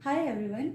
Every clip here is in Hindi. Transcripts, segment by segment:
Hi everyone.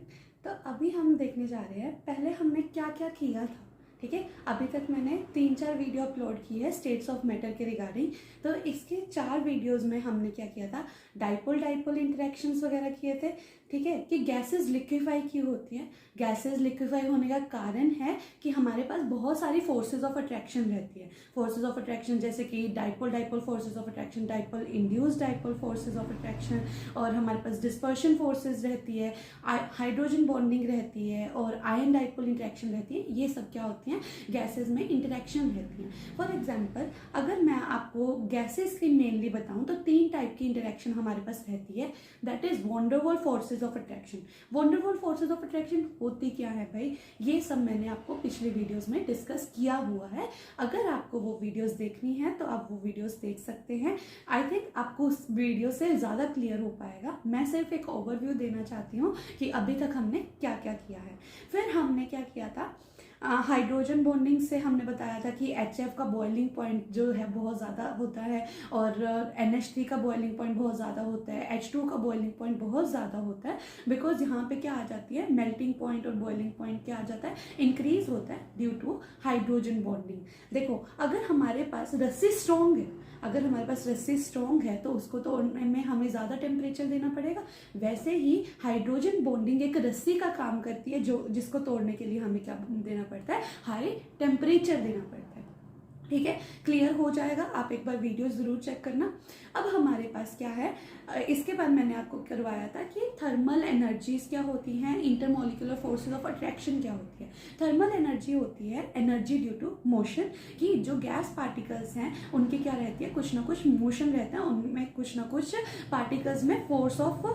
तो अभी हम देखने जा रहे हैं पहले हमने क्या क्या किया था। ठीक है, अभी तक मैंने 3-4 वीडियो अपलोड की है स्टेट्स ऑफ मैटर के रिगार्डिंग। तो इसके 4 वीडियोस में हमने क्या किया था, डाइपोल डाइपोल इंटरेक्शंस वगैरह किए थे। ठीक है, कि गैसेस लिक्विफाई क्यों होती हैं। गैसेस लिक्विफाई होने का कारण है कि हमारे पास बहुत सारी फोर्सेज ऑफ अट्रैक्शन रहती है। फोर्सेज ऑफ अट्रैक्शन जैसे कि dipole dipole forces of attraction, dipole induced dipole forces of attraction, और हमारे पास डिस्पर्शन फोर्सेज रहती है, हाइड्रोजन बॉन्डिंग रहती है, और आयन डाइपोल इंटरेक्शन रहती है। ये सब क्या होती हैं, गैसेज में इंटरेक्शन रहती हैं। फॉर एग्जाम्पल, अगर मैं आपको गैसेज की मेनली बताऊं तो 3 टाइप की इंटरेक्शन हमारे पास रहती है। That is van der Waals forces of attraction. Van der Waals forces of attraction होती क्या है भाई, ये सब मैंने आपको पिछले वीडियोस में डिस्कस किया हुआ है। अगर आपको वो वीडियोस देखनी है तो आप वो वीडियोस देख सकते हैं। आई थिंक आपको उस वीडियो से ज़्यादा क्लियर हो पाएगा। मैं सिर्फ एक ओवरव्यू देना चाहती हूँ कि अभी तक हमने क्या क्या किया है। फिर हमने क्या किया था, हाइड्रोजन बॉन्डिंग से हमने बताया था कि HF का बॉइलिंग पॉइंट जो है बहुत ज़्यादा होता है, और NH3 का बॉइलिंग पॉइंट बहुत ज़्यादा होता है, H2 का बॉइलिंग पॉइंट बहुत ज़्यादा होता है। बिकॉज यहाँ पे क्या आ जाती है, मेल्टिंग पॉइंट और बॉइलिंग पॉइंट क्या आ जाता है, इंक्रीज होता है ड्यू टू हाइड्रोजन बॉन्डिंग। देखो, अगर हमारे पास रस्सी स्ट्रॉन्ग है, अगर हमारे पास रस्सी स्ट्रॉन्ग है तो उसको तोड़ने में हमें ज़्यादा टेम्परेचर देना पड़ेगा। वैसे ही हाइड्रोजन बॉन्डिंग एक रस्सी का काम करती है, जो जिसको तोड़ने के लिए हमें क्या देना पड़ता है, हाई टेम्परेचर देना पड़ता है। ठीक है, क्लियर हो जाएगा। आप एक बार वीडियो ज़रूर चेक करना। अब हमारे पास क्या है, इसके बाद मैंने आपको करवाया था कि थर्मल एनर्जीज क्या होती हैं, इंटरमोलिकुलर फोर्सेस ऑफ अट्रैक्शन क्या होती है। थर्मल एनर्जी होती है एनर्जी ड्यू टू मोशन, कि जो गैस पार्टिकल्स हैं उनके क्या रहती है, कुछ ना कुछ मोशन रहता है, उनमें कुछ ना कुछ पार्टिकल्स में फोर्स ऑफ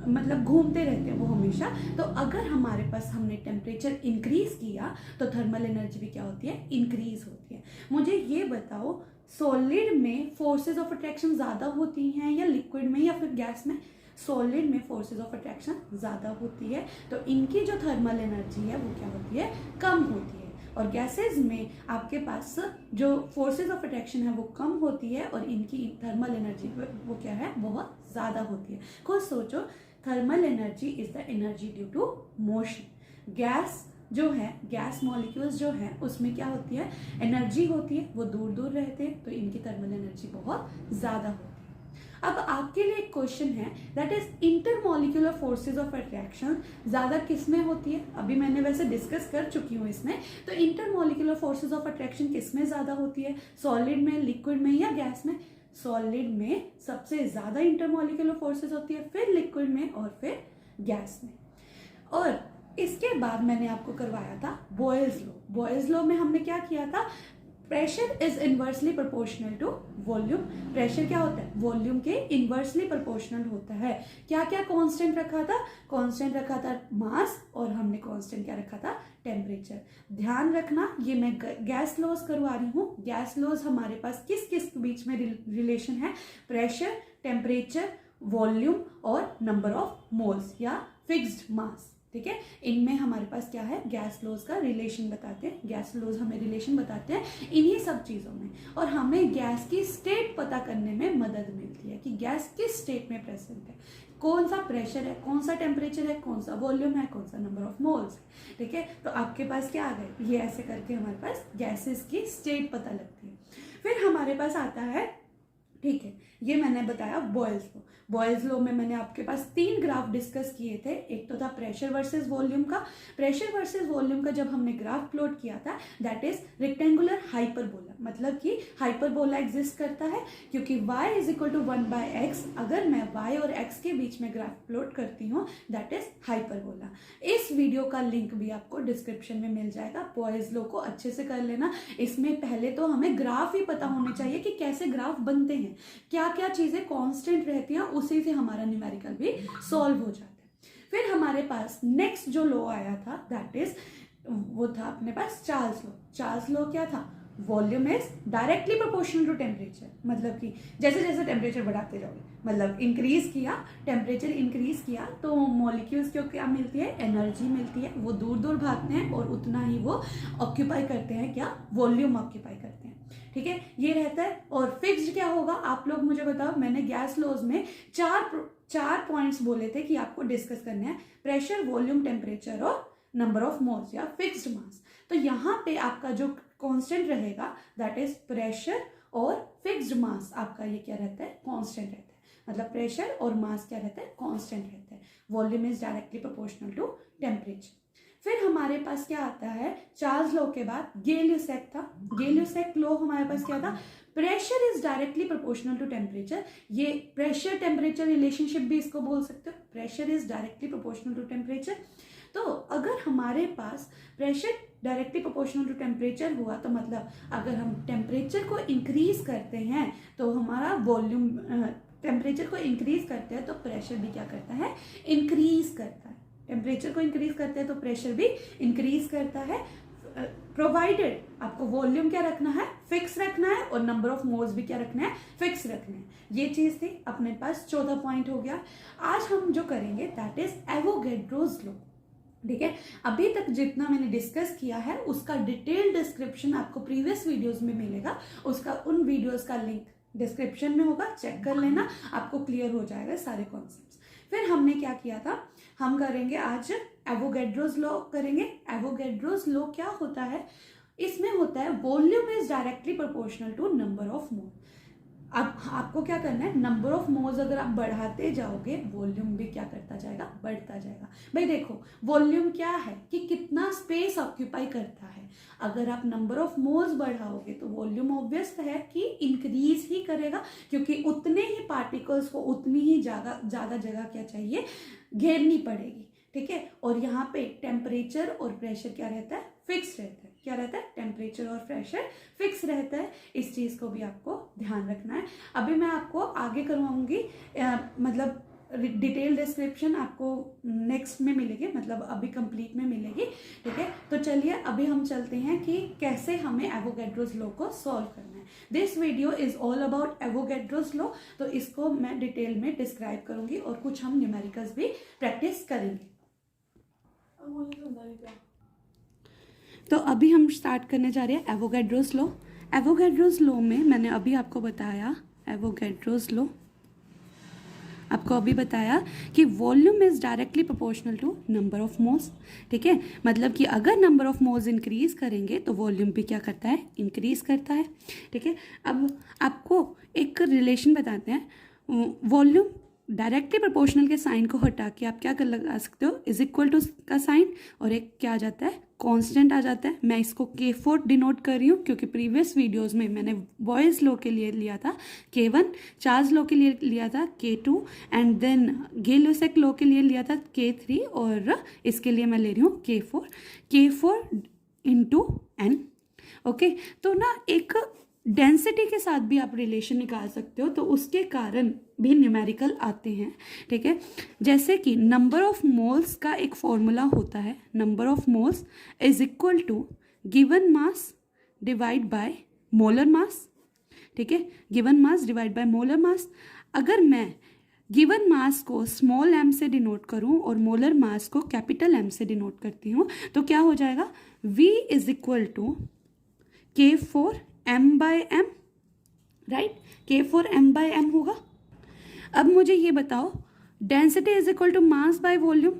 मतलब घूमते रहते हैं वो हमेशा। तो अगर हमारे पास हमने टेम्परेचर इंक्रीज किया तो थर्मल एनर्जी भी क्या होती है, इंक्रीज होती है। मुझे ये बताओ, सॉलिड में फोर्सेज ऑफ अट्रैक्शन ज़्यादा होती हैं या लिक्विड में या फिर गैस में? सॉलिड में फोर्सेज ऑफ अट्रैक्शन ज़्यादा होती है, तो इनकी जो थर्मल एनर्जी है वो क्या होती है, कम होती है। और गैसेज में आपके पास जो फोर्सेज ऑफ अट्रैक्शन है वो कम होती है, और इनकी थर्मल एनर्जी वो क्या है, बहुत ज़्यादा होती है। खुद सोचो, thermal energy is the energy due to motion. Gas जो है, गैस मॉलिक्यूल्स जो है उसमें क्या होती है, एनर्जी होती है, वो दूर दूर रहते हैं, तो इनकी थर्मल एनर्जी बहुत ज़्यादा होती है। अब आपके लिए एक क्वेश्चन है, that is intermolecular forces of attraction ज़्यादा किस में होती है। अभी मैंने वैसे डिस्कस कर चुकी हूँ इसमें। तो इंटरमॉलिक्यूलर फोर्सेज ऑफ अट्रैक्शन किस में ज़्यादा होती है, सॉलिड में, लिक्विड में या गैस में? सॉलिड में सबसे ज़्यादा इंटरमॉलिक्यूलर फोर्सेज होती है, फिर लिक्विड में, और फिर गैस में। और इसके बाद मैंने आपको करवाया था बॉयल्स लॉ। बॉयल्स लॉ में हमने क्या किया था, pressure is inversely proportional to volume. Pressure क्या होता है, वॉल्यूम के इनवर्सली प्रोपोर्शनल होता है। क्या क्या कांस्टेंट रखा था, कांस्टेंट रखा था मास, और हमने कांस्टेंट क्या रखा था, टेम्परेचर। ध्यान रखना, ये मैं गैस लॉज करवा रही हूँ। गैस लॉज हमारे पास किस किस के बीच में रिलेशन है, प्रेशर, टेम्परेचर, वॉल्यूम और नंबर ऑफ मोल्स या फिक्स्ड मास। ठीक है, इनमें हमारे पास क्या है, गैस लॉज का रिलेशन बताते हैं। गैस लॉज हमें रिलेशन बताते हैं इन्हीं सब चीज़ों में, और हमें गैस की स्टेट पता करने में मदद मिलती है कि गैस किस स्टेट में प्रेजेंट है, कौन सा प्रेशर है, कौन सा टेम्परेचर है, कौन सा वॉल्यूम है, कौन सा नंबर ऑफ मोल्स है। ठीक है, तो आपके पास क्या आ गए, ये ऐसे करके हमारे पास गैसेस की स्टेट पता लगती है। फिर हमारे पास आता है, ठीक है, ये मैंने बताया बॉयल्स लॉ। बॉयल्स लॉ में मैंने आपके पास 3 ग्राफ डिस्कस किए थे। एक तो था प्रेशर वर्सेस वॉल्यूम का। प्रेशर वर्सेस वॉल्यूम का जब हमने ग्राफ प्लॉट किया था, दैट इज रेक्टेंगुलर हाइपरबोला, मतलब कि हाइपरबोला एग्जिस्ट करता है क्योंकि y is equal to 1/x। अगर मैं y और x के बीच में ग्राफ प्लॉट करती हूँ, दैट इज हाइपरबोला। इस वीडियो का लिंक भी आपको डिस्क्रिप्शन में मिल जाएगा। बॉयल्स लॉ को अच्छे से कर लेना। इसमें पहले तो हमें ग्राफ ही पता होने चाहिए कि कैसे ग्राफ बनते हैं, क्या क्या चीजें कांस्टेंट रहती हैं, उसी से हमारा न्यूमेरिकल भी सॉल्व हो जाता है। फिर हमारे पास नेक्स्ट जो लॉ आया था, दैट इज वो था अपने पास चार्ल्स लॉ। चार्ल्स लॉ क्या था, volume is directly proportional to temperature. मतलब कि जैसे जैसे टेम्परेचर बढ़ाते जाओगे, मतलब इंक्रीज किया, टेम्परेचर इंक्रीज किया, तो मॉलिक्यूल्स को क्या मिलती है, एनर्जी मिलती है। वो दूर दूर भागते हैं और उतना ही वो ऑक्यूपाई करते हैं, क्या, वॉल्यूम ऑक्यूपाई करते हैं। ठीक है, ये रहता है। और फिक्स्ड क्या होगा, आप लोग मुझे बताओ। मैंने गैस लॉज में 4 4 पॉइंट्स बोले थे कि आपको डिस्कस करने हैं, प्रेशर, वॉल्यूम, टेम्परेचर और नंबर ऑफ मोल्स या फिक्स्ड मास। तो यहाँ पे आपका जो कांस्टेंट रहेगा दैट इज प्रेशर और फिक्स्ड मास आपका ये क्या रहता है, कांस्टेंट रहता है। मतलब प्रेशर और मास क्या रहता है, कांस्टेंट रहता है। Volume is directly proportional to temperature. फिर हमारे पास क्या आता है, चार्ल्स लॉ के बाद गेल-ल्यूसैक था। गेल-ल्यूसैक लॉ हमारे पास क्या था, pressure is directly proportional to temperature. ये प्रेशर टेम्परेचर रिलेशनशिप भी इसको बोल सकते हो, pressure is directly proportional to temperature. तो अगर हमारे पास pressure directly proportional to temperature हुआ तो मतलब अगर हम टेम्परेचर को इंक्रीज करते हैं तो हमारा वॉल्यूम, टेम्परेचर को इंक्रीज करते हैं तो प्रेशर भी क्या करता है, इंक्रीज करता है। टेम्परेचर को इंक्रीज करते हैं तो प्रेशर भी इंक्रीज करता है, प्रोवाइडेड आपको वॉल्यूम क्या रखना है, फिक्स रखना है, और नंबर ऑफ मोल्स भी क्या रखना है, फिक्स रखना है। ये चीज थी अपने पास, चौथा पॉइंट हो गया। आज हम जो करेंगे दैट इज एवोगैड्रोस लॉ। ठीक है, अभी तक जितना मैंने डिस्कस किया है उसका डिटेल डिस्क्रिप्शन आपको प्रीवियस वीडियोस में मिलेगा, उसका उन वीडियोस का लिंक डिस्क्रिप्शन में होगा, चेक कर लेना, आपको क्लियर हो जाएगा सारे कॉन्सेप्ट्स। फिर हमने क्या किया था, हम करेंगे आज एवोगैड्रोस लॉ करेंगे। एवोगैड्रोस लॉ क्या होता है, इसमें होता है volume is directly proportional to number of mole. अब आपको क्या करना है, नंबर ऑफ मोल्स अगर आप बढ़ाते जाओगे वॉल्यूम भी क्या करता जाएगा, बढ़ता जाएगा। भाई देखो वॉल्यूम क्या है कि कितना स्पेस ऑक्यूपाई करता है। अगर आप नंबर ऑफ मोल्स बढ़ाओगे तो वॉल्यूम ऑब्वियस है कि इंक्रीज ही करेगा, क्योंकि उतने ही पार्टिकल्स को उतनी ही ज़्यादा जगह क्या चाहिए, घेरनी पड़ेगी। ठीक है, और यहाँ पे टेम्परेचर और प्रेशर क्या रहता है, फिक्स रहता है। क्या रहता है, टेम्परेचर और प्रेशर फिक्स रहता है। इस चीज़ को भी आपको ध्यान रखना है। अभी मैं आपको आगे करवाऊंगी, मतलब डिटेल डिस्क्रिप्शन आपको नेक्स्ट में मिलेगी, मतलब अभी कंप्लीट में मिलेगी। ठीक है, तो चलिए अभी हम चलते हैं कि कैसे हमें एवोगैड्रोस लॉ को सॉल्व करना है। This video is all about Avogadro's law, तो इसको मैं डिटेल में डिस्क्राइब करूंगी और कुछ हम न्यूमेरिकल्स भी प्रैक्टिस करेंगे। तो अभी हम स्टार्ट करने जा रहे हैं एवोगैड्रोस लॉ। एवोगैड्रोस लॉ में मैंने अभी आपको बताया, एवोगैड्रोस लॉ आपको अभी बताया कि volume is directly proportional to number of moles. ठीक है, मतलब कि अगर नंबर ऑफ मोल्स इंक्रीज करेंगे तो वॉल्यूम भी क्या करता है, इंक्रीज करता है। ठीक है, अब आपको एक रिलेशन बताते हैं, वॉल्यूम डायरेक्टली प्रोपोर्शनल के साइन को हटा के आप क्या कर लगा सकते हो, इज इक्वल टू का साइन, और एक क्या आ जाता है, कांस्टेंट आ जाता है। मैं इसको K4 डिनोट कर रही हूँ क्योंकि प्रीवियस वीडियोस में मैंने बॉयज़ लॉ के लिए लिया था K1, चार्ल्स लॉ के लिए लिया था K2, एंड देन गेल-ल्यूसैक लॉ के लिए लिया था K3, और इसके लिए मैं ले रही हूँ K4 इंटू N। ओके, तो ना एक डेंसिटी के साथ भी आप रिलेशन निकाल सकते हो, तो उसके कारण भी न्यूमेरिकल आते हैं। ठीक है, जैसे कि नंबर ऑफ मोल्स का एक फॉर्मूला होता है, number of moles is equal to given mass divide by molar mass. ठीक है, given mass divide by molar mass. अगर मैं गिवन मास को स्मॉल m से डिनोट करूं और मोलर मास को कैपिटल M से डिनोट करती हूं तो क्या हो जाएगा, V is equal to K4 m by m, right, K4 m by m होगा। अब मुझे ये बताओ, density is equal to mass by volume,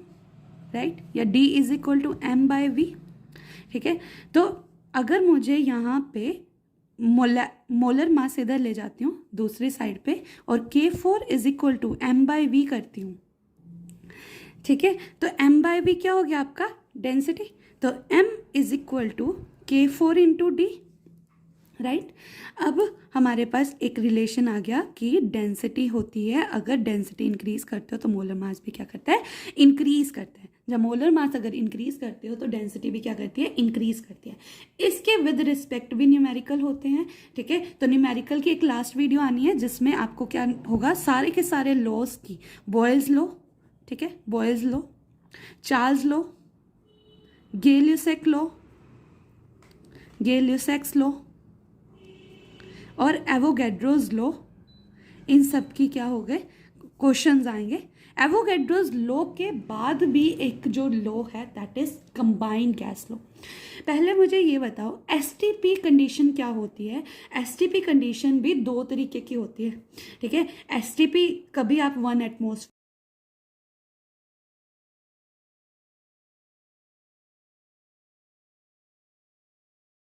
right, या D is equal to m by v। ठीक है, तो अगर मुझे यहाँ पे मोलर मास इधर ले जाती हूँ दूसरी साइड पे और K4 is equal to m by v करती हूँ। ठीक है, तो m बाय v क्या हो गया आपका, डेंसिटी। तो m is equal to K4 into D, right. अब हमारे पास एक रिलेशन आ गया कि डेंसिटी होती है, अगर डेंसिटी इंक्रीज करते हो तो मोलर मास भी क्या करता है, इंक्रीज करता है। जब मोलर मास अगर इंक्रीज करते हो तो डेंसिटी भी क्या करती है, इंक्रीज करती है। इसके विद रिस्पेक्ट भी न्यूमेरिकल होते हैं। ठीक है, तो न्यूमेरिकल की एक लास्ट वीडियो आनी है जिसमें आपको क्या होगा, सारे के सारे लॉज की, बॉयल्स लॉ, ठीक है, Boyle's law, Charles law, Gay Lussac law, Gay Lussac's law और एवोगैड्रोस लॉ, इन सब की क्या हो गए, क्वेश्चंस आएंगे। एवोगैड्रोस लॉ के बाद भी एक जो लॉ है that is combined gas law. पहले मुझे ये बताओ एसटीपी कंडीशन क्या होती है। एसटीपी कंडीशन भी दो तरीके की होती है। ठीक है, एसटीपी कभी आप 1 एटमॉस्फेयर